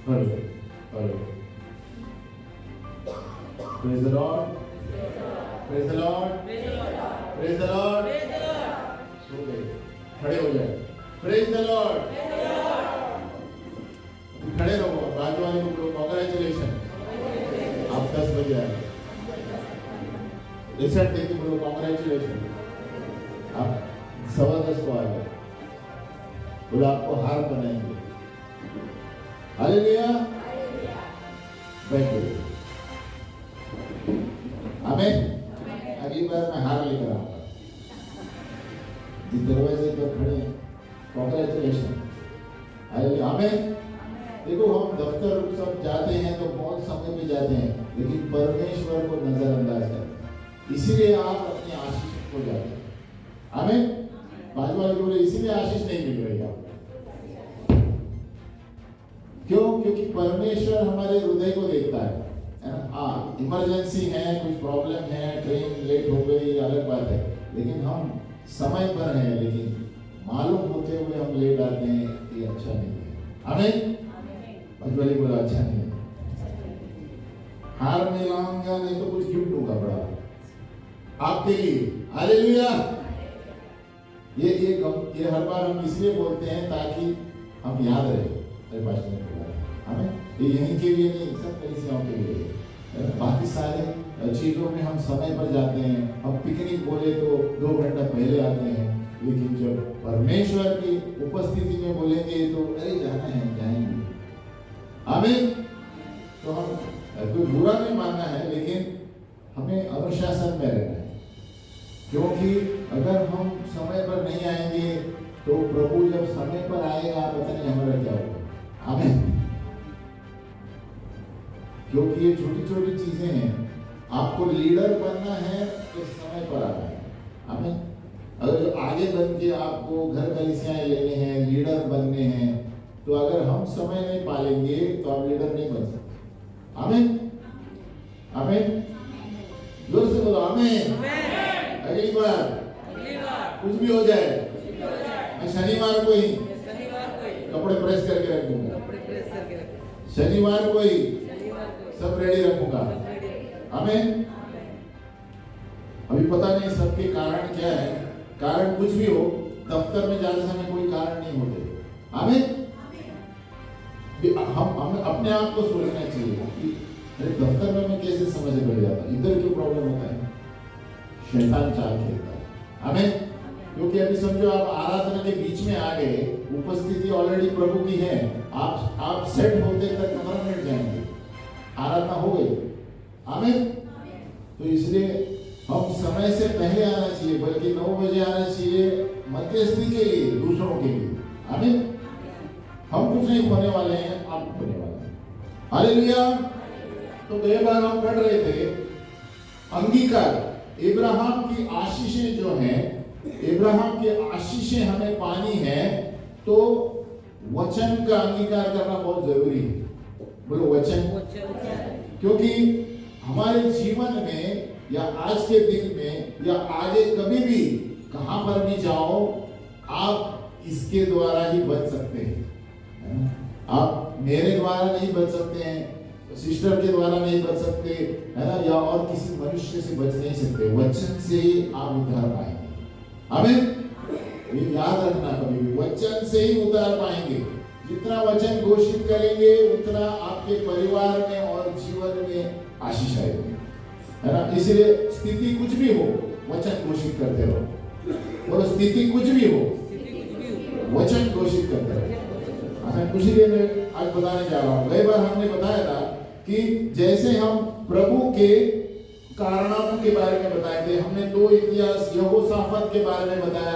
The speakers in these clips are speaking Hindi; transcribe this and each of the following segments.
Hello. Hello. Praise the Lord. Praise the Lord. Praise the Lord. सो गए, खड़े हो जाए. Praise the Lord. खड़े रहो. बाजू वाले को बोलो congratulations. आप 10 बजे आए. रिजल्ट देके बोलो congratulations. आप 10:15 को आ गए. बोलो आपको हार बनाएंगे. हालेलुया. बैठो. आमीन. अगली बार मैं हार लेकर आऊंगा. जिस दरवाजे पर खड़े कॉन्ग्रेचुलेशन. हालेलुया. आमीन. देखो हम दफ्तर सब जाते हैं तो बहुत समय में जाते हैं, लेकिन परमेश्वर को नजरअंदाज करते, इसीलिए आप अपनी आशीष खो जाते हैं. आमीन. बाजू वाले बोले इसीलिए आशीष नहीं मिल रही आपको. क्यों? क्योंकि परमेश्वर हमारे हृदय को देखता है ना. हाँ, इमरजेंसी है, कुछ प्रॉब्लम है, ट्रेन लेट हो गई, अलग बात है, लेकिन हम समय पर हैं, लेकिन मालूम होते हुए हम लेट आते हैं, ये अच्छा नहीं है. आमीन. अजवाली बोला अच्छा नहीं है. हार में लाऊंगा नहीं तो कुछ गिफ्ट दूंगा बड़ा आपके लिए. हालेलुया. ये हर बार हम इसलिए बोलते हैं ताकि हम याद रहे. हमें ये यहीं के लिए नहीं, सब कलीसियाओं के लिए. बाकी सारे चीजों में हम समय पर जाते हैं. हम पिकनिक बोले तो 2 घंटा पहले आते हैं, लेकिन जब परमेश्वर की उपस्थिति में बोलेंगे तो अरे जाना है, जाएंगे. आमीन. तो हम कोई बुरा नहीं मानना है, लेकिन हमें अनुशासन में रहना है, क्योंकि अगर हम समय पर नहीं आएंगे तो प्रभु जब समय पर आएगा पता नहीं हमारा क्या होगा. आमीन. क्योंकि ये छोटी छोटी चीजें हैं. आपको लीडर बनना है तो समय पर आना है. आमीन. अगर जो आगे बन के आपको घर कलीसियां लेने हैं, लीडर बनने हैं, तो अगर हम समय नहीं पालेंगे तो आप लीडर नहीं बन सकते. आमीन. आमीन. जोर से बोलो आमीन. अगली बार कुछ भी हो जाए, मैं शनिवार को ही कपड़े प्रेस करके रख दूंगा. शनिवार को ही सब रेडी रखूंगा. आमीन. अभी पता नहीं सबके कारण क्या है. कारण कुछ भी हो, दफ्तर में जाने समय कोई कारण नहीं होते. आमीन. हम अपने आप को सोचना चाहिए कि अरे दफ्तर में मैं कैसे समझ बढ़ जाता, इधर क्यों प्रॉब्लम होता है. शैतान चाल खेलता है. आमीन. क्योंकि अभी समझो आप आराधना के बीच में आ गए, उपस्थिति ऑलरेडी प्रभु की है, आप सेट होते तक 15 मिनट जाएंगे, आराधना हो गई. आमीन. तो इसलिए हम समय से पहले आना चाहिए, बल्कि 9 बजे आना चाहिए, मध्यस्थी के लिए, दूसरों के लिए. आमीन. हम कुछ नहीं खोने वाले हैं, आप खोने वाले हैं. हालेलुया. तो कई बार हम पढ़ रहे थे अंगीकार. इब्राहिम की आशीषें जो हैं, इब्राहिम की आशीषें हमें पानी है, तो वचन का अंगीकार करना बहुत जरूरी है. बोलो वचन. क्योंकि हमारे जीवन में या आज के दिन में या आगे कभी भी कहां पर भी जाओ, आप इसके द्वारा ही बच सकते हैं. आप मेरे द्वारा नहीं बच सकते हैं, सिस्टर के द्वारा नहीं बच सकते, है ना, या और किसी मनुष्य से बच नहीं सकते. वचन से ही आप उद्धार पाएंगे. आमीन. ये याद रखना, कभी भी वचन से ही उद्धार पाएंगे. जितना वचन घोषित करेंगे उतना आपके परिवार में और जीवन में आशीष आएगी, है ना। इसलिए स्थिति कुछ भी हो, वचन घोषित करते रहो। और स्थिति कुछ भी हो, वचन घोषित करते रहो। इसीलिए मैं आज बताने जा रहा हूँ। कई बार हमने बताया था कि जैसे हम प्रभु के कारनामों के बारे में बताए थे, हमने 2 इतिहास यहोशाफात के बारे में बताया।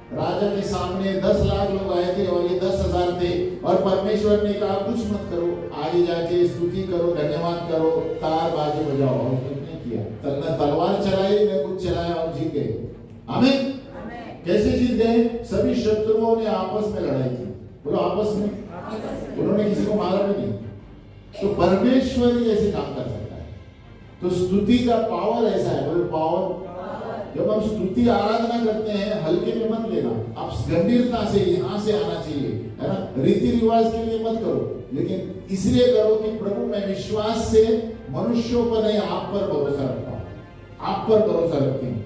राजा के सामने 10 लाख लोग आए थे और ये 10,000 थे, और परमेश्वर ने कहा कुछ मत करो, आगे जाके स्तुति करो, धन्यवाद करो, तार बाजे बजाओ। और उसने किया, तलवार चलाई, न कुछ चलाया और जीत गए। आमीन। कैसे जीत गए? सभी शत्रुओं ने आपस में लड़ाई की। बोलो आपस में। उन्होंने किसी को मारा भी नहीं। तो परमेश्वर ही ऐसे काम कर सकता है। तो स्तुति का पावर ऐसा है। बोलो पावर। जब हम स्तुति आराधना करते हैं, हल्के में मत लेना, आप गंभीरता से यहाँ से आना चाहिए, है ना। रीति रिवाज के लिए मत करो, लेकिन इसलिए करो कि प्रभु मैं विश्वास से मनुष्यों पर नहीं, आप पर भरोसा रखता हूँ, आप पर भरोसा रखती हूँ।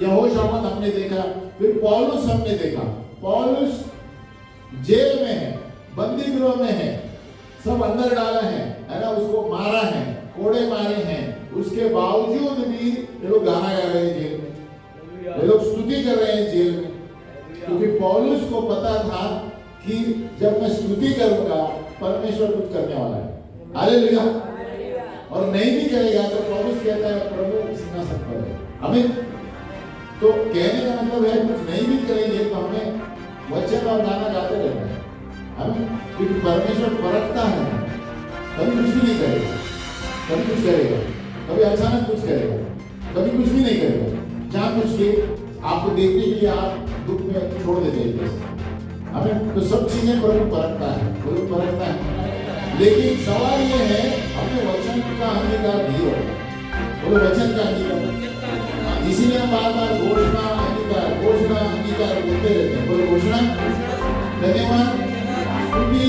यहोशाफात हमने देखा, फिर पौलुस हमने देखा। पौलुस जेल में है, बंदी गृह में है, सब अंदर डाला है ना, उसको मारा है, कोड़े मारे हैं, उसके बावजूद भी ये लोग गाना गा रहे हैं जेल में, ये लोग स्तुति कर रहे हैं जेल में, क्योंकि पौलुस को पता था कि जब मैं स्तुति करूंगा परमेश्वर कुछ करने वाला है। हालेलुया। और नहीं भी करेगा तो पौलुस कहता है प्रभु सिंहासन पर है। आमीन। तो कहने का मतलब है कुछ नहीं भी करेंगे तो हमें वचन और गाना गाते रहना है। आमीन। क्योंकि परमेश्वर परखता है, कभी कुछ भी नहीं करेगा, कभी कुछ करेगा, कभी अचानक कुछ करेगा, कभी कुछ भी नहीं करेगा, जहाँ कुछ के आपको देखने के लिए आप दुख में छोड़ देते हैं। हमें तो सब चीजें प्रभु परखता है, प्रभु परखता है। लेकिन सवाल ये है, हमें वचन का अंगीकार नहीं होगा। बोलो वचन का अंगीकार। इसीलिए हम बार-बार घोषणा अंगीकार बोलते रहते हैं। बोलो घोषणा, धन्यवाद, स्तुति,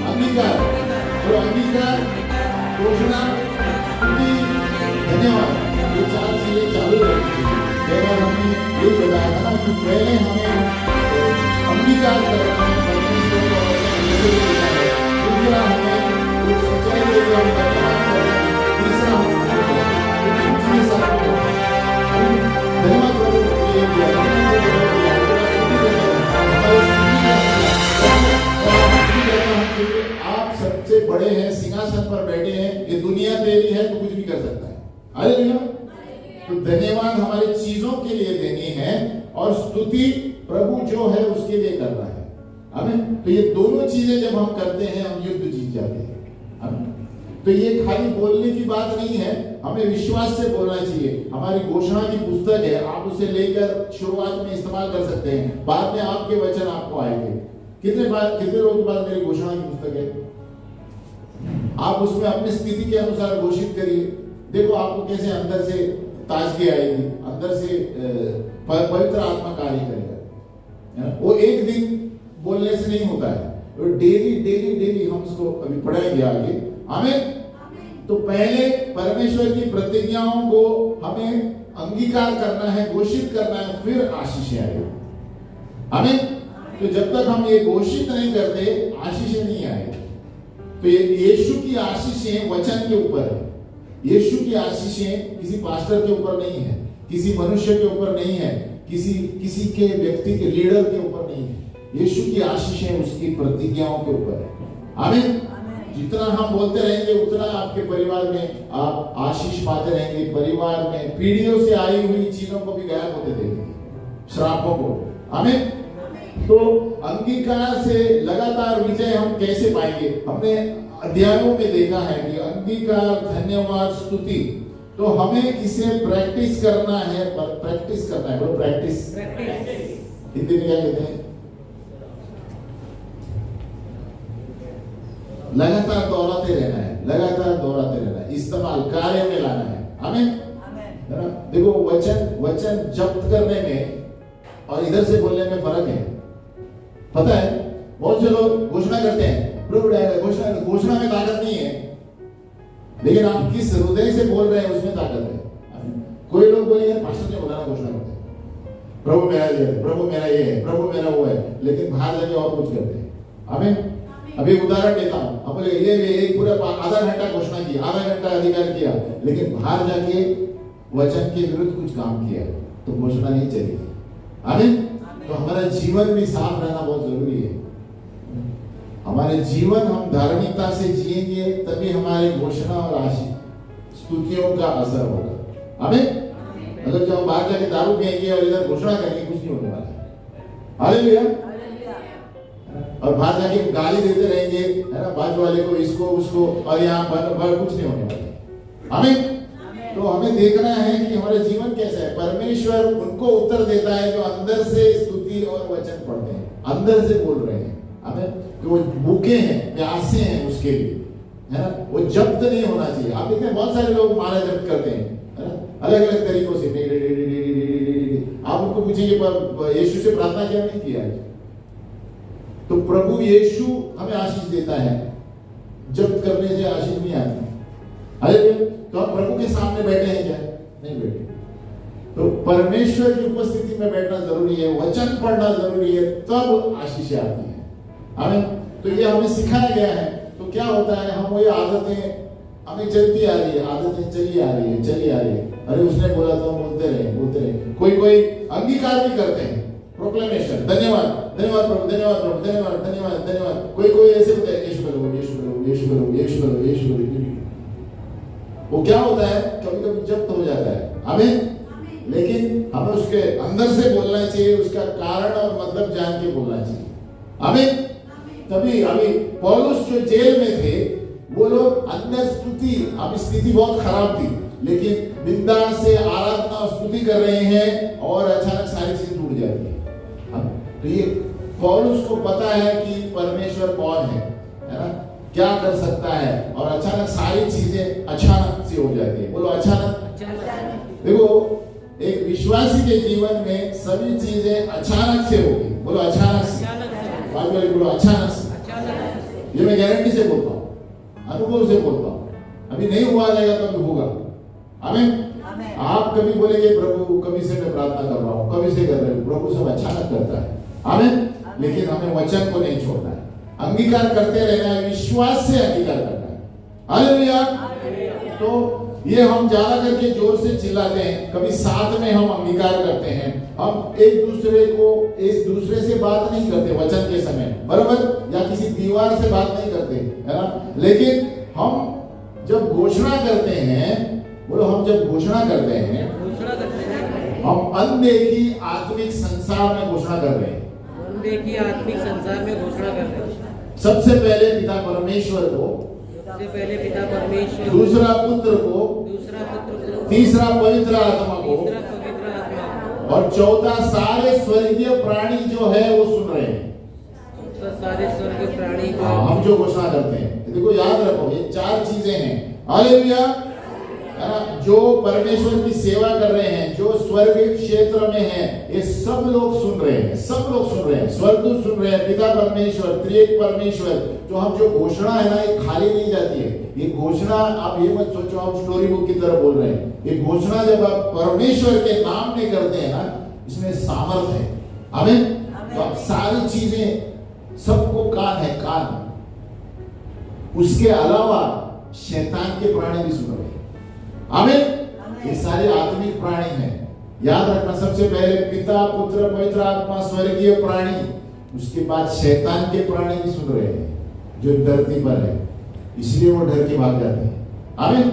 अंगीकार। बोलो अंगीकार, घोषणा, स्तुति, धन्यवाद। ये 4 चीजें चालू रहती है। हमने ये बताया था कि पहले हमें अंगीकार करना है, परमेश्वर का वचन है, दूसरा हमें उस सच्चाई के लिए हम धन्यवाद करना है, तीसरा हम धन्यवाद आप सबसे बड़े हैं, सिंहासन पर बैठे हैं, ये दुनिया तेरी है तो कुछ भी कर सकता है। हालेलुया। तो धन्यवाद हमारी चीजों के लिए देनी है और स्तुति प्रभु जो है उसके लिए करना है। आमीन। तो ये दोनों चीजें जब हम करते हैं हम युद्ध जीत जाते हैं। आमीन। तो ये खाली बोलने की बात नहीं है, हमें विश्वास से बोलना चाहिए। हमारी घोषणा की पुस्तक है, आप उसे लेकर शुरुआत में इस्तेमाल कर सकते हैं, बाद में आपके वचन आपको आएंगे। कितने लोगों के पास मेरी घोषणा की पुस्तक है? आप उसमें अपनी स्थिति के अनुसार घोषित करिए। देखो आपको कैसे अंदर से ताजगी आएगी, अंदर से पवित्र आत्मा कार्य करेगा। वो एक दिन बोलने से नहीं होता है, डेली हम उसको अभी पढ़ाएंगे आगे। आमीन। तो पहले परमेश्वर की प्रतिज्ञाओं को हमें अंगीकार करना है, घोषित करना है, फिर आशीष आएगी। आमीन। तो जब तक हम ये घोषित नहीं करते आशीष नहीं आएगी। तो ये यीशु की आशीषें वचन के ऊपर है। यीशु की आशीषें किसी पास्टर के ऊपर नहीं है, किसी मनुष्य के ऊपर नहीं है, किसी के व्यक्ति के लीडर के ऊपर नहीं है। यीशु की आशीषें उसकी प्रतिज्ञाओं के ऊपर है। आमीन। जितना हम बोलते रहेंगे उतना आपके परिवार में आप आशीष पाते रहेंगे। परिवार में पीढ़ियों से आई हुई चीजों को भी गायब होते देखेंगे, श्रापों को। आमीन। तो अंगीकार से लगातार विजय हम कैसे पाएंगे? हमने अध्यायों में देखा है कि अंगीकार, धन्यवाद, स्तुति, तो हमें इसे प्रैक्टिस करना है। प्रैक्टिस करना है। बोलो प्रैक्टिस। हिंदी में क्या कहते हैं? लगातार दोहराते रहना है, लगातार दोहराते रहना है, इस्तेमाल कार्य में लाना है। आमीन। है ना। देखो वचन जब्त करने में और इधर से बोलने में फर्क है। पता है बहुत से लोग घोषणा करते हैं, घोषणा में ताकत नहीं है, लेकिन आप किस हृदय से बोल रहे हैं उसमें ताकत है। कोई लोग बोले यार पास्टर ने बोला ना घोषणा करते हैं, प्रभु मेरा ये है, प्रभु मेरा ये है, प्रभु मेरा वो है, लेकिन बाहर जाके और कुछ करते हैं। आमीन। अभी उदाहरण देता हूं, हम बोले ये एक पूरा आधा घंटा घोषणा की, आधा घंटा अधिकार किया, लेकिन बाहर जाके वचन के विरुद्ध कुछ काम किया तो घोषणा नहीं चलेगी। आमीन। तो हमारा जीवन भी साफ रहना बहुत जरूरी है। हमारे जीवन हम धार्मिकता से जिएंगे तभी हमारी घोषणा और आशीष स्तुतियों का असर होगा। आमीन। अगर जो हम बाहर जाके दारू पिएंगे और इधर घोषणा करेंगे, कुछ नहीं होने वाला है। हालेलुया। और बाहर जाके गाली देते रहेंगे, है ना, बाजू वाले को, इसको उसको, और यहाँ पर कुछ नहीं होने वाला है। आमीन। तो हमें देखना है कि हमारा जीवन कैसा है। परमेश्वर उनको उत्तर देता है जो अंदर से स्तुति और वचन पढ़ते हैं, अंदर से बोल रहे हैं। आमीन। कि वो भूखे हैं, प्यासे हैं उसके लिए, है ना, वो जब्त नहीं होना चाहिए। आप देखते हैं बहुत सारे लोग माला जब्त करते हैं, है ना, अलग अलग तरीकों से। आप उनको पूछेंगे यीशु से प्रार्थना क्या नहीं किया है? तो प्रभु यीशु हमें आशीष देता है, जब्त करने से आशीष नहीं आती। हालेलुया। तो आप प्रभु के सामने बैठे हैं क्या? नहीं बैठे। तो परमेश्वर की उपस्थिति में बैठना जरूरी है, वचन पढ़ना जरूरी है, तब आशीष आती है। आमीन। तो ये हमें सिखाया गया है। तो क्या होता है, हम वही आदतें हमें चलती आ रही है, आदतें चली आ रही है। अरे उसने बोला तो हम बोलते रहे। कोई अंगीकार भी करते हैं, प्रोक्लेमेशन, धन्यवाद प्रभु, धन्यवाद। कोई ऐसे बोलते हैं, यीशु करो। वो क्या होता है, कभी जब्त हो जाता है। आमीन। लेकिन हमें उसके अंदर से बोलना चाहिए, उसका कारण और मतलब जान के बोलना चाहिए। आमीन। तभी अभी पौलुस जो जेल में थे, वो लोग अंदर स्तुति, अब स्थिति बहुत खराब थी, लेकिन बिंदा से आराधना और स्तुति कर रहे हैं और अचानक सारी चीजें टूट जाती है। तो ये पौलुस को पता है कि परमेश्वर कौन है ना, क्या कर सकता है, और अचानक सारी चीजें अचानक से हो जाती है। बोलो अचानक। देखो, एक विश्वासी के जीवन में सभी चीजें अचानक से होगी। बोलो अचानक से। बोलो अचानक से। ये मैं गारंटी से बोलता हूँ, अनुभव से बोलता हूँ। अभी नहीं हुआ जाएगा तो अभी होगा। आमीन। आप कभी बोलेंगे प्रभु कभी से मैं प्रार्थना कर रहा हूँ, कभी से कर रहे हो, प्रभु सब अचानक करता है। आमीन। लेकिन हमें वचन को नहीं छोड़ना है, अंगीकार करते रहना है, विश्वास से अंगीकार करना है। हालेलुया। तो ये हम ज्यादा करके जोर से चिल्लाते हैं, कभी साथ में हम अंगीकार करते हैं, हम एक दूसरे से बात नहीं करते वचन के समय, बराबर, या किसी दीवार से बात नहीं करते, है ना। लेकिन हम जब घोषणा करते हैं, बोलो हम जब घोषणा करते हैं, हम अनदेखी आत्मिक संसार में घोषणा कर रहे हैं। अनदेखी आत्मिक संसार में घोषणा कर रहे हैं। सबसे पहले पिता परमेश्वर को, दूसरा पुत्र को, तीसरा पवित्र आत्मा को, और चौथा सारे स्वर्गीय प्राणी जो है वो सुन रहे हैं। सारे स्वर्गीय प्राणी हम जो घोषणा करते हैं, देखो याद रखो, ये चार चीजें हैं। हालेलुया। है ना, जो परमेश्वर की सेवा कर रहे हैं, जो स्वर्ग क्षेत्र में हैं, ये सब लोग सुन रहे हैं, स्वर्गदूत सुन रहे हैं, पिता परमेश्वर, त्रिएक परमेश्वर। तो हम जो घोषणा है ना, ये खाली नहीं जाती है। ये घोषणा, आप ये मत सोचो आप स्टोरी बुक की तरह बोल रहे हैं। ये घोषणा जब आप परमेश्वर के नाम में करते हैं ना, इसमें सामर्थ है। आमीन। तो आप सारी चीजें, सबको कान है, कान। उसके अलावा शैतान के प्राणी भी सुन रहे हैं। आमीन। ये सारे आत्मिक प्राणी हैं। याद रखना, सबसे पहले पिता, पुत्र, पवित्र आत्मा, स्वर्गीय प्राणी, उसके बाद शैतान के प्राणी भी सुन रहे हैं जो धरती पर है, इसलिए वो डर के भाग जाते हैं। आमीन।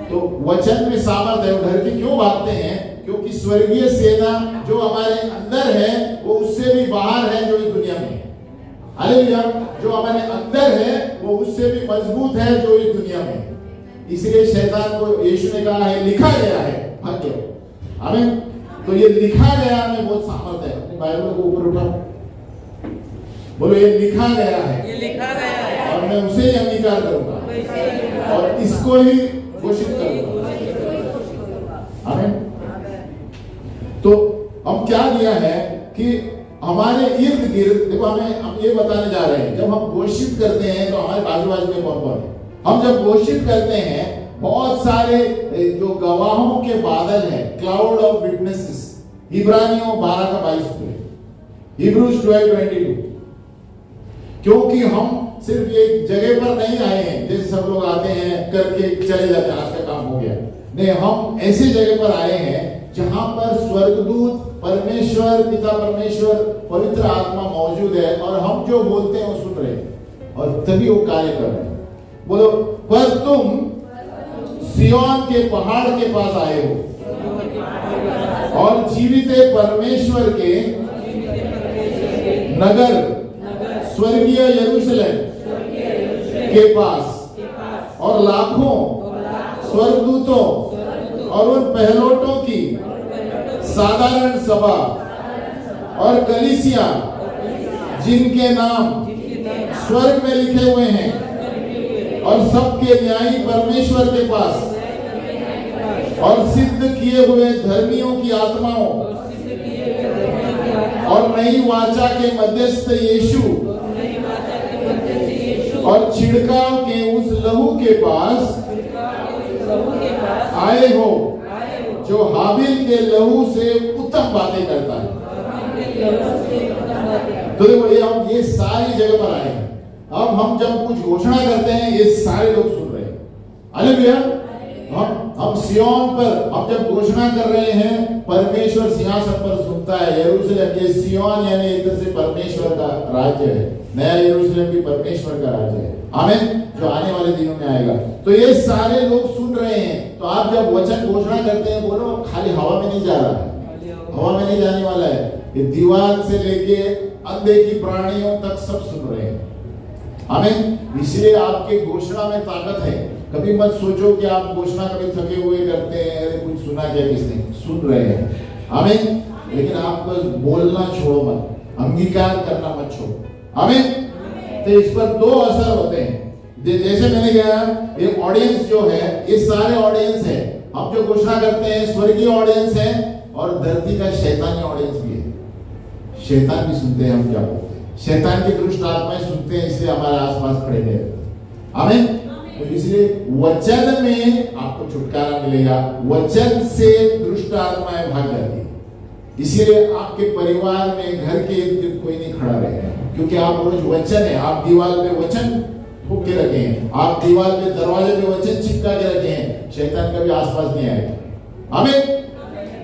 तो वचन में सामर्थ है। वो डर के क्यों भागते हैं? क्योंकि स्वर्गीय सेना जो हमारे अंदर है वो उससे भी बाहर है जो इस दुनिया में है। हालेलुया। जो हमारे अंदर है वो उससे भी मजबूत है जो इस दुनिया में है। इसलिए शैतान को यीशु ने कहा है, लिखा गया है, भाग जाओ। आमीन। तो ये लिखा गया में बहुत सामर्थ है। अपनी बाइबल को ऊपर उठाओ, बोलो ये लिखा गया है, ये लिखा गया है, और मैं उसे ही अंगीकार करूंगा और इसको ही घोषित करूंगा। आमीन। तो हम क्या किया है कि हमारे इर्द गिर्द, देखो हम ये बताने जा रहे हैं, जब हम घोषित करते हैं तो हमारे बाजू में कौन है? हम जब घोषित करते हैं, बहुत सारे जो गवाहों के बादल हैं, क्लाउड ऑफ विटनेसेस, इब्रानियों 12 का 22, Hebrews 12:22। क्योंकि हम सिर्फ एक जगह पर नहीं आए हैं जैसे सब लोग आते हैं करके चले जाते हैं, आज का काम हो गया। नहीं, हम ऐसी जगह पर आए हैं जहां पर स्वर्गदूत, परमेश्वर, पिता परमेश्वर, पवित्र आत्मा मौजूद है और हम जो बोलते हैं वो सुन रहे हैं और तभी वो कार्य कर रहे हैं। बोलो, पर तुम सिय्योन के पहाड़ के पास आए हो और जीवित परमेश्वर के नगर, स्वर्गीय यरूशलेम के पास और लाखों स्वर्गदूतों और उन पहलोटों की साधारण सभा और कलीसिया जिनके नाम स्वर्ग में लिखे हुए हैं और सबके न्यायी परमेश्वर के पास और सिद्ध किए हुए धर्मियों की आत्माओं और नई वाचा के मध्यस्थ यीशु और छिड़काव के उस लहू के पास आए हो जो हाबिल के लहू से उत्तम बातें करता है। तो देखो, ये सारी जगह पर आए हैं। अब हम जब कुछ घोषणा करते हैं ये सारे लोग सुन रहे हैं। हालेलुया। हम सिय्योन पर हम जब घोषणा कर रहे हैं, परमेश्वर सिंहासन पर सुनता है। यरूशलेम, ये सिय्योन यानी एक तरह से परमेश्वर का राज्य है। नया यरूशलेम भी परमेश्वर का राज्य है, आमीन, जो आने वाले दिनों में आएगा। तो ये सारे लोग सुन रहे हैं। तो आप जब वचन घोषणा करते हैं, बोलो खाली हवा में नहीं जा रहा है, हवा में नहीं जाने वाला है। ये दीवार से लेके अनदेखी प्राणियों तक सब सुन रहे हैं, आमीन। इसलिए आपके घोषणा में ताकत है। कभी मत सोचो कि आप घोषणा कभी थके हुए करते हैं, अरे कुछ सुना क्या किसने, सुन रहे हैं, आमीन। लेकिन आप बस बोलना छोड़ो मत, अंगीकार करना मत छोड़ो, आमीन। तो इस पर दो असर होते हैं। जैसे मैंने कहा, ये ऑडियंस जो है, ये सारे ऑडियंस है। हम जो घोषणा करते हैं स्वर्गीय ऑडियंस है और धरती का शैतानी ऑडियंस भी है। शैतान भी सुनते हैं हम क्या बोलते हैं, शैतान की दुष्ट आत्माएं सुनते हैं, इसलिए हमारे आसपास खड़े हैं, आमीन। तो इसलिए वचन में आपको छुटकारा मिलेगा, वचन से दुष्ट आत्माएं भाग जाती है। इसीलिए आपके परिवार में, घर के इर्द गिर्द कोई नहीं खड़ा रहेगा, क्योंकि आप रोज वचन है। आप दीवार पे वचन ठोक के रखे हैं, आप दीवार पे, दरवाजे पे वचन चिपका के रखे हैं, शैतान कभी आसपास नहीं आएगा, आमीन।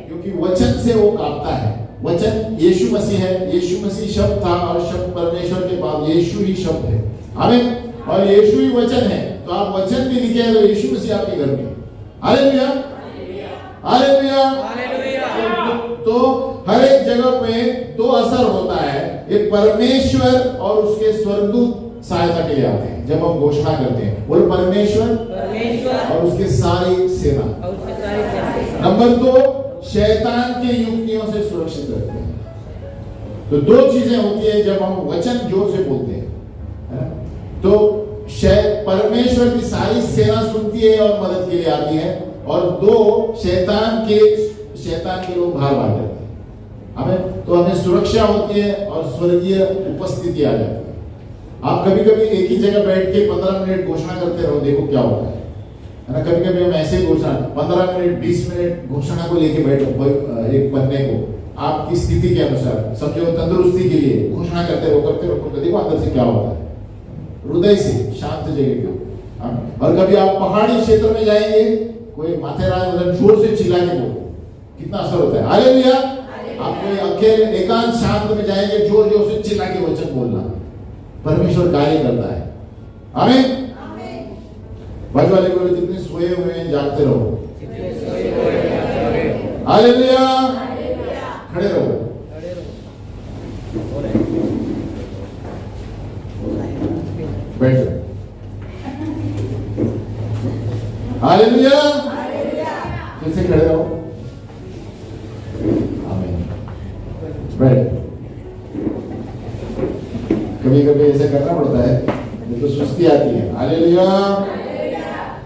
क्योंकि वचन से वो कांपता है। वचन यीशु मसीह है, यीशु मसीह शब्द था और शब्द परमेश्वर के पास, यीशु ही शब्द है, आमीन। और यीशु ही वचन है। तो आप वचन भी लिखे हैं तो यीशु मसीह आपके घर में, हालेलुया, हालेलुया। तो हर एक जगह पे दो असर होता है। एक परमेश्वर और उसके स्वर्गदूत सहायता के लिए आते हैं जब हम घोषणा करते हैं। बोलो, परमेश्वर और उसके सारी सेना। नंबर दो, शैतान के युक्तियों से सुरक्षित रखते हैं। तो दो चीजें होती है जब हम वचन जोर से बोलते हैं, है ना? तो परमेश्वर की सारी सेना सुनती है और मदद के लिए आती है, और दो, शैतान के लोग बाहर भाग जाते हैं, हमें। तो हमें सुरक्षा होती है और स्वर्गीय उपस्थिति आ जाती है। आप कभी कभी एक ही जगह बैठ के 15 मिनट घोषणा करते रहो, देखो क्या होता है ना। कभी कभी हम ऐसे घोषणा 15 मिनट 20 मिनट घोषणा को लेके बैठो, एक पन्ने को आपकी स्थिति के अनुसार, समझो तंदुरुस्ती के लिए घोषणा करते रहो, देखो अंदर से क्या होता है, हृदय से, शांत जगह पे। और कभी आप पहाड़ी क्षेत्र में जाएंगे, कोई माथेरान जोर से चिल्ला के बोलो, कितना असर होता है, हालेलुया। आप कोई अकेले एकांत शांत में जाएंगे, जोर जोर से चिल्ला के वचन बोलना, परमेश्वर कार्य करता है, आमीन। बाजू वाले बोलो, जितने सोए हुए हैं जागते रहो, हालेलुया, खड़े रहो। बैठ जाओ, हालेलुया, फिर से खड़े रहो, आमीन। बैठ। कभी कभी ऐसे करना पड़ता है, नहीं तो सुस्ती आती है, हालेलुया।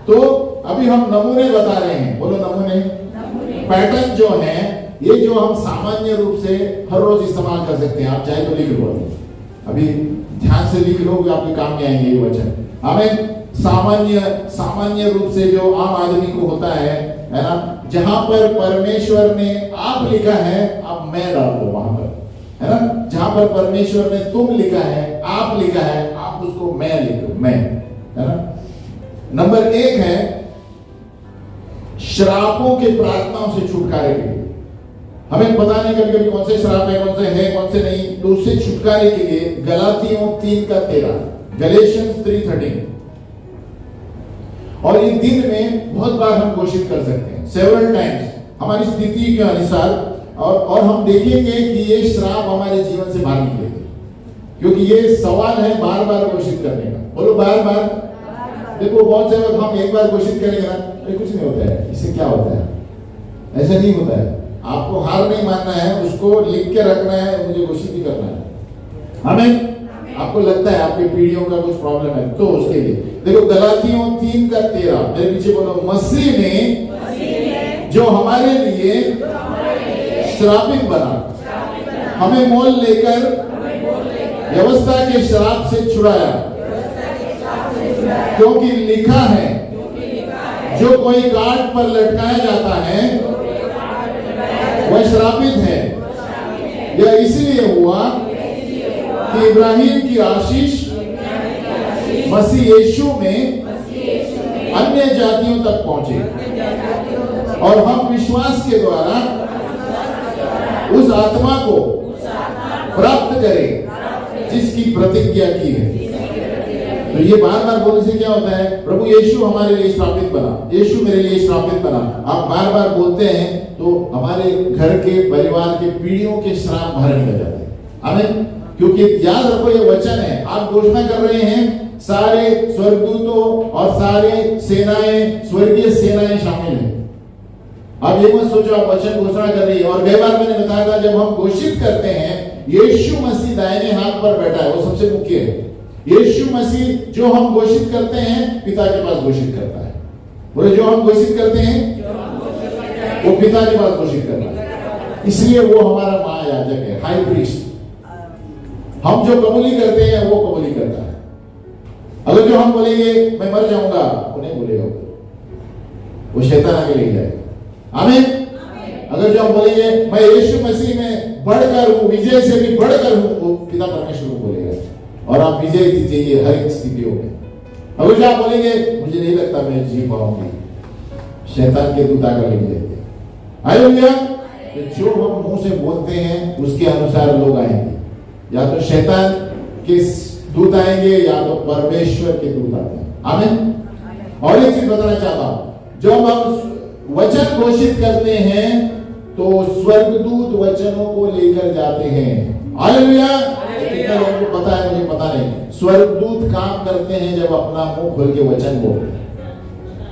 तो अभी हम नमूने बता रहे हैं, बोलो नमूने। पैटर्न जो है, ये जो हम सामान्य रूप से हर रोज इस्तेमाल कर सकते हैं। आप चाहे तो लिख लो, अभी ध्यान से लिख लो, आपके काम में आएंगे ये वचन, आमीन। सामान्य रूप से जो आम आदमी को होता है ना, जहां पर परमेश्वर ने आप लिखा है, आप मैं डाल दो वहां पर, है ना। जहां पर परमेश्वर ने तुम लिखा है, आप लिखा है, आप उसको मैं लिखो, मैं, है ना। नंबर 1 है श्रापों के प्रार्थनाओं से छुटकारे के लिए। हमें पता नहीं कभी कभी कौन से श्राप है, कौन से है, कौन से नहीं, तो उससे छुटकारे के लिए गलातियों 3:13, गलेशियंस 3:13, और ये दिन में बहुत बार हम घोषित कर सकते हैं, सेवरल टाइम्स, हमारी स्थिति के अनुसार, और हम देखेंगे कि ये श्राप हमारे जीवन से बाहर निकलेंगे, क्योंकि ये सवाल है बार बार घोषित करने का। बोलो बार बार। देखो बहुत से वक्त हम एक बार घोषित करेंगे ना, अरे कुछ नहीं होता है, इससे क्या होता है, ऐसा नहीं होता है। आपको हार नहीं मानना है, उसको लिख के रखना है, मुझे घोषित भी करना है। हमें आपको लगता है आपके पीढ़ियों का कुछ प्रॉब्लम है, तो उसके लिए देखो गलातियों 3:13, मेरे पीछे बोलो, मसीह ने जो हमारे लिए श्रापित बना, हमें मोल लेकर व्यवस्था के श्राप से छुड़ाया, क्योंकि लिखा है जो कोई काट पर लटकाया जाता है वह श्रापित है। यह इसलिए हुआ कि इब्राहिम की आशीष मसीह यीशु में अन्य जातियों तक पहुंचे, और हम विश्वास के द्वारा उस आत्मा को प्राप्त करें जिसकी प्रतिज्ञा की है। तो ये बार बार बोलने से क्या होता है, प्रभु यीशु हमारे लिए श्रापित बना, यीशु मेरे लिए श्रापित बना। आप बार बार बोलते हैं तो हमारे घर के, परिवार के, पीढ़ियों के श्राप बाहर निकल जाते हैं। आमीन। क्योंकि याद रखो ये वचन है, आप घोषणा कर रहे हैं, सारे स्वर्गदूतों और सारे सेनाएं, स्वर्गीय सेनाएं शामिल हैं। आप ये मत सोचो आप वचन घोषणा कर रही है। और कई बार मैंने बताया था, जब हम घोषित करते हैं यीशु मसीह दाहिने हाथ पर बैठा है, वो सबसे मुख्य है। यीशु मसीह जो हम घोषित करते हैं पिता के पास घोषित करता है। बोले जो हम घोषित करते हैं वो पिता के पास घोषित करता है, इसलिए वो हमारा महायाजक है, हाई प्रीस्ट। हम जो कबूली करते हैं वो कबूली करता है। अगर जो हम बोलेंगे मैं मर जाऊंगा, वो नहीं बोलेगा, वो शैतान आगे ले जाएगा। आमीन। अगर जो हम बोलेंगे मैं यीशु मसीह में बढ़कर हूं, विजय से भी बढ़कर हूं, वो पिता परमेश्वर को बोलेगा, और आप विजय दीजिए हर एक स्थितियों में। अगर जो आप बोलेंगे मुझे नहीं लगता मैं जी पाऊंगी, शैतान के दूत आकर लेके जाएंगे। हालेलुया। जो हम मुंह से बोलते हैं उसके अनुसार लोग आएंगे, या तो शैतान के दूत आएंगे या तो परमेश्वर के दूत आते हैं। आमीन। और एक चीज बताना चाहता हूं, जब हम वचन घोषित करते हैं तो स्वर्गदूत वचनों को लेकर जाते हैं। हालेलुया। कितना लोगों को पता है, मुझे पता नहीं। स्वर्गदूत काम करते हैं जब अपना मुंह खोल के वचन बोलते हैं।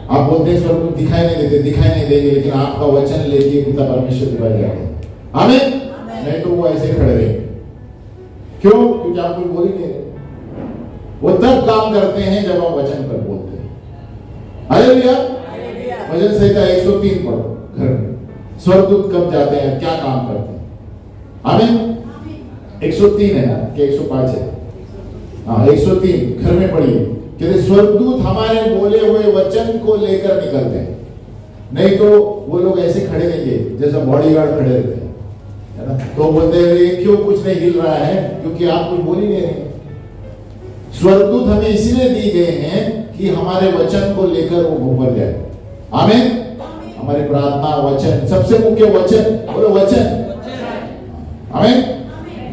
आप बोलते हैं स्वर्गदूत दिखाई नहीं देते, दिखाई नहीं देंगे, लेकिन आपका वचन लेके पिता परमेश्वर के पास जाते हैं। आमीन। नहीं तो वो ऐसे खड़े रहेंगे। क्यों? क्योंकि आप कुछ बोल ही नहीं रहे। वो तब काम करते हैं जब हम वचन पर बोलते हैं। हालेलुया। भजन संहिता 103 पढ़ो घर में। स्वर्गदूत कब जाते हैं, क्या काम करते हैं? आमीन। 103 है ना कि 105 है? हाँ 103 घर में पढ़िए। कहते स्वर्गदूत हमारे बोले हुए वचन को लेकर निकलते हैं। नहीं तो वो लोग ऐसे खड़े रहेंगे जैसा बॉडीगार्ड खड़े रहते हैं, है ना। तो बोलते हैं क्यों कुछ नहीं हिल रहा है, क्योंकि आप कुछ बोल ही नहीं रहे। स्वर्गदूत हमें इसलिए दिए गए हैं कि हमारे वचन को लेकर वो ऊपर जाए। आमीन। हमारी प्रार्थना वचन, सबसे मुख्य वचन, बोलो वचन। आमीन।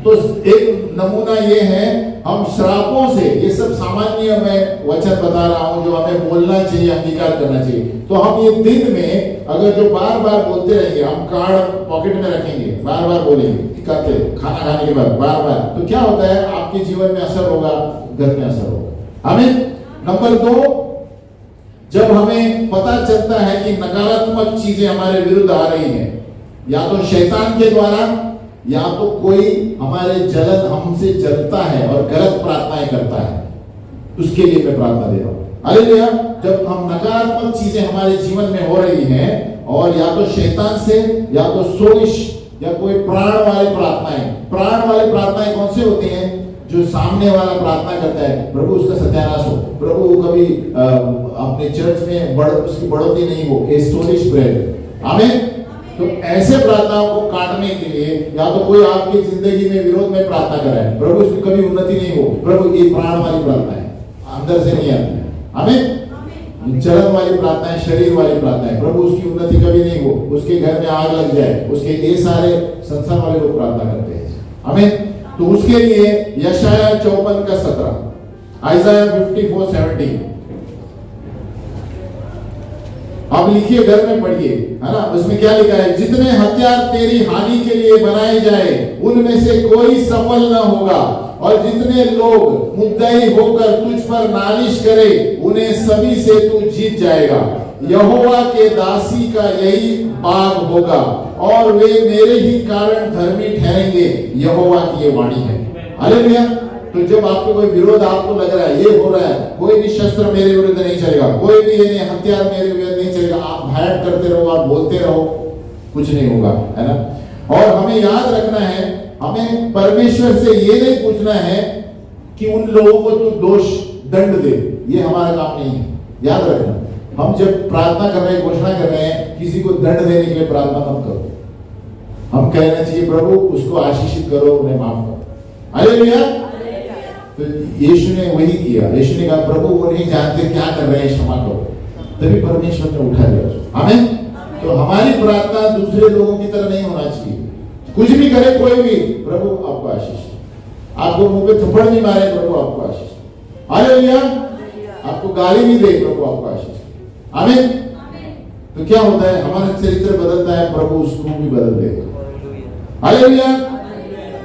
तो एक नमूना ये है, हम श्रापों से, ये सब सामान्य मैं वचन बता रहा हूं जो हमें बोलना चाहिए, अंगीकार करना चाहिए। तो हम ये दिन में अगर जो बार बार बोलते रहेंगे, हम कार्ड पॉकेट में रखेंगे, बार बार बोलेंगे, करते खाना खाने के बाद बार बार, तो क्या होता है आपके जीवन में असर होगा, घर में असर होगा। आमीन। नंबर 2, जब हमें पता चलता है कि नकारात्मक चीजें हमारे विरुद्ध आ रही हैं, या तो शैतान के द्वारा, या तो कोई हमारे जलन हमसे जलता है और गलत प्रार्थनाएं करता है, उसके लिए मैं प्रार्थना दे रहा हूं। हालेलुया। जब हम नकारात्मक चीजें हमारे जीवन में हो रही हैं, और या तो शैतान से, या तो सोइश, या कोई प्राण वाली प्रार्थनाएं। प्राण वाली प्रार्थनाएं कौन सी होती हैं? जो सामने वाला प्रार्थना करता है प्रभु उसका सत्यानाश हो, प्रभु वो कभी अपने चर्च में उसकी बढ़ोतरी नहीं हो, ए सोलिश प्रेयर। आमीन। तो ऐसे प्रार्थनाओं को काटने के लिए या तो कोई आपकी जिंदगी में विरोध में प्रार्थना कर रहा है, प्रभु उसकी कभी उन्नति नहीं हो, प्रभु ये प्राण वाली प्रार्थना है, अंदर से नहीं आती है। आमीन। जलन वाली प्रार्थना है, शरीर वाली प्रार्थना है, प्रभु उसकी उन्नति कभी नहीं हो, उसके घर में आग लग जाए, उसके ये सारे संसार वाले लोग प्रार्थना करते हैं। आमीन। तो उसके लिए यशाया 54:17, आइज़ाया 54:17 आप लिखिए, घर में पढ़िए, है ना। उसमें क्या लिखा है? जितने हथियार तेरी हानि के लिए बनाए जाए उनमें से कोई सफल न होगा, और जितने लोग मुद्दई होकर तुझ पर नालिश करे उन्हें सभी से तू जीत जाएगा। यहोवा के दासी का यही भाग होगा, और वे मेरे ही कारण धर्मी ठहरेंगे, यहोवा की ये वाणी है। हालेलुया। तो जब आपको कोई विरोध आपको लग रहा है, ये हो रहा है, कोई भी शस्त्र मेरे विरुद्ध नहीं चलेगा, कोई भी ये हथियार मेरे विरुद्ध नहीं चलेगा, आप भाट करते रहो, आप बोलते रहो, कुछ नहीं होगा, है ना। और हमें याद रखना है, हमें परमेश्वर से ये नहीं पूछना है कि उन लोगों को तू दोष दंड दे, ये हमारा काम नहीं है। याद रखना, हम जब प्रार्थना कर रहे हैं, घोषणा कर रहे हैं, किसी को दंड देने के लिए प्रार्थना मत करो। हम कहना चाहिए प्रभु उसको आशीषित करो, उन्हें माफ करो। हालेलुया। तो यीशु ने वही किया। यीशु ने कहा प्रभु वो नहीं जानते क्या कर रहे हैं, क्षमा करो, तभी परमेश्वर ने उठा लिया। आमीन। तो हमारी प्रार्थना दूसरे लोगों की तरह नहीं होना चाहिए। कुछ भी करे कोई भी, प्रभु आपको आशीष, आपको मुंह पे थप्पड़ नहीं मारे, प्रभु आपको आशीष, हालेलुया। आपको गाली नहीं दे, प्रभु आपको आशीष। आमीन। तो क्या होता है? हमारा चरित्र बदलता है, प्रभु उसको भी बदल देगा। हालेलुया।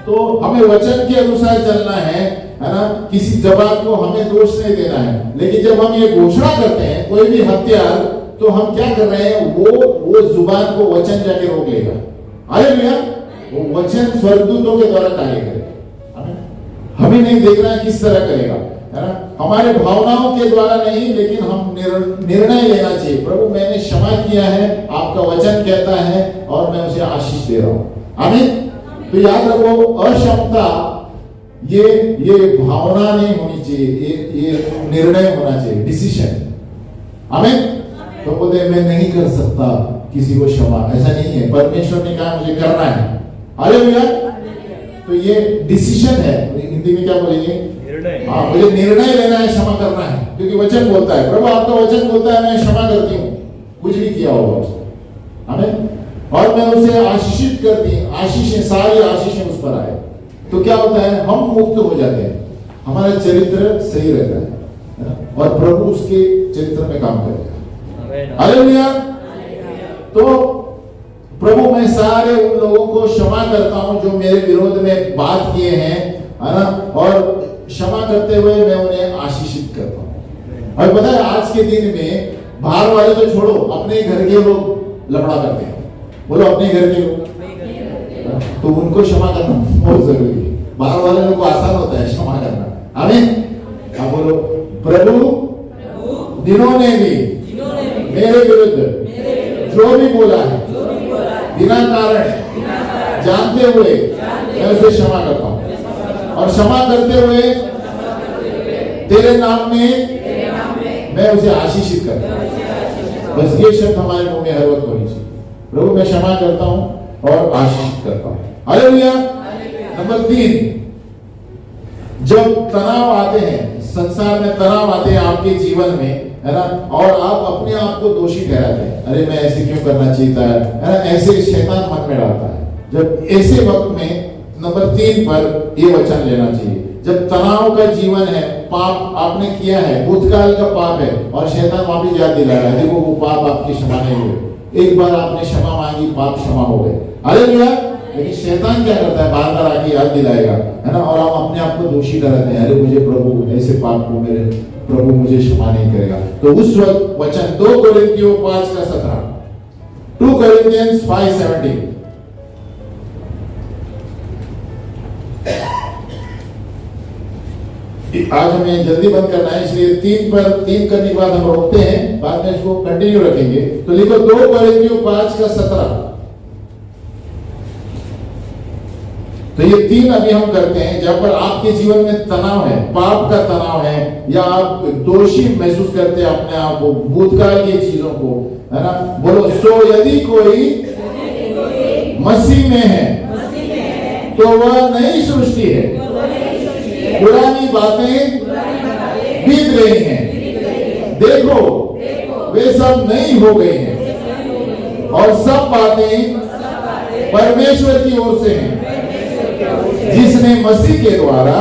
तो हमें वचन के अनुसार चलना है ना। किसी जबान को हमें दोष नहीं देना है, लेकिन जब हम ये घोषणा करते हैं कोई भी हथियार, तो हम क्या कर रहे हैं? वो जुबान को वचन जाके रोक लेगा। हालेलुया। वो वचन स्वर्गदूतों के द्वारा कार्य करेगा। हमें नहीं देखना है किस तरह करेगा, है ना। हमारे भावनाओं के द्वारा नहीं, लेकिन हम निर्णय लेना चाहिए, प्रभु मैंने क्षमा किया है, आपका वचन कहता है, और मैं उसे आशीष दे रहा हूं। आमीन। तो याद रखो, अक्षमता ये भावना नहीं होनी चाहिए, ये निर्णय होना चाहिए, डिसीजन। आमीन। तो बोलते मैं नहीं कर सकता किसी को क्षमा, ऐसा नहीं है। परमेश्वर ने कहा मुझे करना है। हालेलुया। तो ये डिसीजन है। हिंदी में क्या बोलेंगे? निर्णय। हाँ, मुझे निर्णय लेना है, क्षमा करना है, क्योंकि वचन बोलता है, प्रभु आपका वचन बोलता है मैं क्षमा करती हूँ, कुछ भी किया होगा उसने। आमीन। और मैं उसे आशीषित करती हूँ, आशीषें, सारी आशीषें उस पर आए। तो क्या होता है? हम मुक्त हो जाते हैं, हमारा चरित्र सही रहता है ना, और प्रभु उसके चरित्र में काम करेगा। हालेलुया। तो प्रभु मैं सारे उन लोगों को क्षमा करता हूं जो मेरे विरोध में बात किए हैं, है ना, और क्षमा करते हुए मैं उन्हें आशीषित करता हूं। और पता है आज के दिन में बाहर वाले तो छोड़ो, अपने घर के लोग लफड़ा करते हैं। बोलो अपने घर के लोग, तो उनको क्षमा करना बहुत जरूरी है। बाहर वाले लोगों को आसान होता है क्षमा करना। आमीन। अब बोलो प्रभु जिन्होंने भी मेरे विरुद्ध जो भी बोला है बिना कारण जानते हुए मैं उसे क्षमा करता हूं, और क्षमा करते हुए तेरे नाम में मैं उसे आशीषित करता हूं। बस ये शब्द हमारे मुंह में हर वक्त होनी चाहिए, प्रभु मैं क्षमा करता हूं और आशीषित करता हूं। हालेलुया। नंबर 3, जब तनाव आते हैं, संसार में तनाव आते हैं आपके जीवन में, है ना, और आप अपने आप को दोषी ठहराते हैं, अरे मैं ऐसे क्यों करना चाहिए था, है ना, ऐसे शैतान मन में डालता है। जब ऐसे वक्त में नंबर 3 पर ये वचन लेना चाहिए। जब तनाव का जीवन है, पाप आपने किया है, भूतकाल का पाप है, और शैतान वापिस याद दिला रहा है, देखो वो पाप आपके क्षमा नहीं हुए, एक बार आपने क्षमा मांगी, पाप क्षमा हो गए। हालेलुया। लेकिन शैतान क्या करता है? बार बार आके याद दिलाएगा, है ना, और हम अपने आप को दोषी ठहराते हैं, अरे मुझे प्रभु ऐसे पाप को मेरे प्रभु मुझे क्षमा नहीं करेगा। तो उस वक्त वचन 2 कोरिन्थियों 5:17, 2 Corinthians 5:17, आज हमें जल्दी बंद करना है, इसलिए 3 करने के बाद हम रोकते हैं, बाद में इसको कंटिन्यू रखेंगे। तो लिखो 2 Corinthians 5:17। तो ये 3 अभी हम करते हैं जहां पर आपके जीवन में तनाव है, पाप का तनाव है, या आप दोषी महसूस करते हैं अपने आप को, भूतकाल की चीजों को, है ना। बोलो सो यदि कोई मसीह में है तो वह नई सृष्टि है, पुरानी बातें बीत रही हैं, देखो वे सब नई हो गई हैं और सब बातें परमेश्वर की ओर से हैं, जिसने मसीह के द्वारा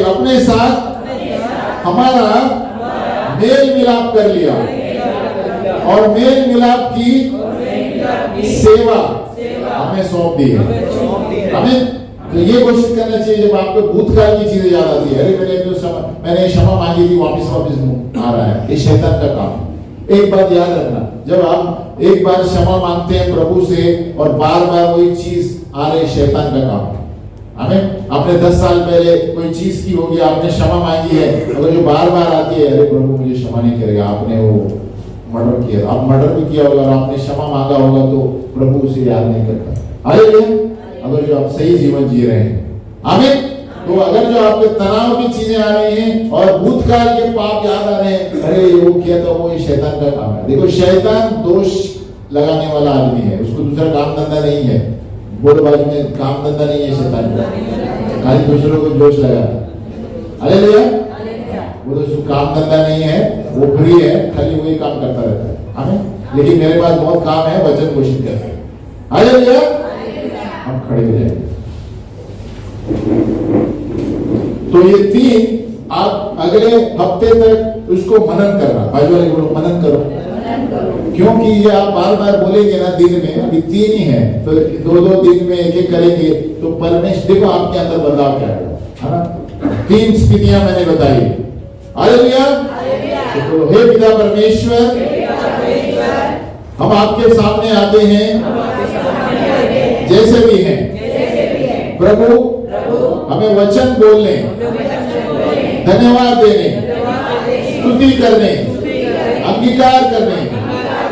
अपने साथ हमारा मेल मिलाप कर लिया और मेल मिलाप की सेवा हमें सौंप दी है। हमें तो ये कोशिश करना चाहिए जब आपको भूतकाल की चीजें याद आती है, अरे मैंने क्षमा मांगी थी, वापस आ रहा है, ये शैतान का काम है। एक बात याद रखना, जब आप एक बार क्षमा मांगते हैं प्रभु से और बार बार वही चीज आ रही, शैतान का काम है। हमें आपने 10 साल पहले कोई चीज की होगी, आपने क्षमा मांगी है, अगर जो बार बार आती है, अरे प्रभु मुझे क्षमा नहीं करेगा, आपने वो मर्डर किया, आप मर्डर भी किया होगा और आपने क्षमा मांगा होगा तो प्रभु उसे याद नहीं करता। अगर जो आप सही जीवन जी रहे हैं, आमीन। तो अगर जो आपके तनाव की चीजें आ रही हैं और भूतकाल के पाप याद आ रहे हैं, अरे वो किया था, वो ये शैतान का काम है। देखो शैतान दोष लगाने वाला आदमी है, उसको दूसरा काम धंधा नहीं है, बोलबाजी में काम धंधा नहीं है शैतान का, खाली दूसरों को दोष लगाना। हालेलुया। वो तो उसको काम धंधा नहीं है, वो फ्री है, खाली वही काम करता रहता है। आमीन। लेकिन मेरे पास बहुत काम है, वचन घोषित करते हैं। हालेलुया। हम खड़े हो जाएंगे। तो ये 3 आप अगले हफ्ते तक उसको मनन करना, बाजू वाले बोलो मनन करो, क्योंकि ये आप बार बार बोलेंगे ना दिन में, अभी 3 ही है तो 2-2 दिन में एक करेंगे तो परमेश्वर देखो आपके अंदर बदलाव क्या है ना। 3 स्थितियां मैंने बताई। हालेलुया। तो हे पिता परमेश्वर, हम आपके सामने आते हैं जैसे भी हैं प्रभु, हमें वचन बोलने, धन्यवाद देने, स्तुति करने, अंगीकार करने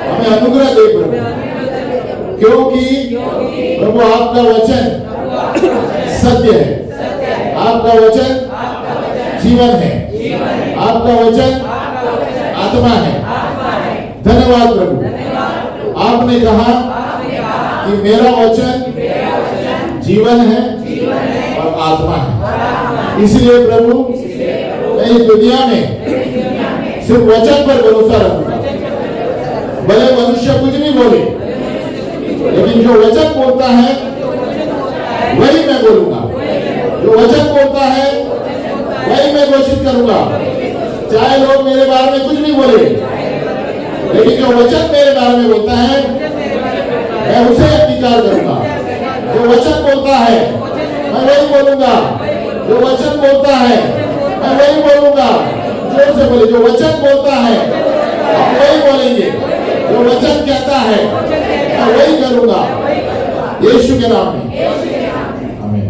हमें अनुग्रह दे प्रभु, क्योंकि प्रभु आपका वचन सत्य है, आपका वचन जीवन है, आपका वचन आत्मा है। धन्यवाद प्रभु। आपने कहा कि मेरा वचन जीवन है और आत्मा है, इसलिए प्रभु मैं इस दुनिया में सिर्फ वचन पर भरोसा रखूंगा, भले मनुष्य कुछ भी बोले, लेकिन जो वचन बोलता है वही मैं बोलूंगा, जो वचन बोलता है वही मैं घोषित करूंगा, चाहे लोग मेरे बारे में कुछ भी बोले, लेकिन जो वचन मेरे बारे में बोलता है मैं उसे अंगीकार करूंगा। जो वचन बोलता है मैं वही बोलूंगा, जो वचन बोलता है मैं वही बोलूंगा। जोर से बोले, जो वचन बोलता है हम वही बोलेंगे, जो वचन कहता है मैं वही करूंगा, यीशु के नाम में आमीन।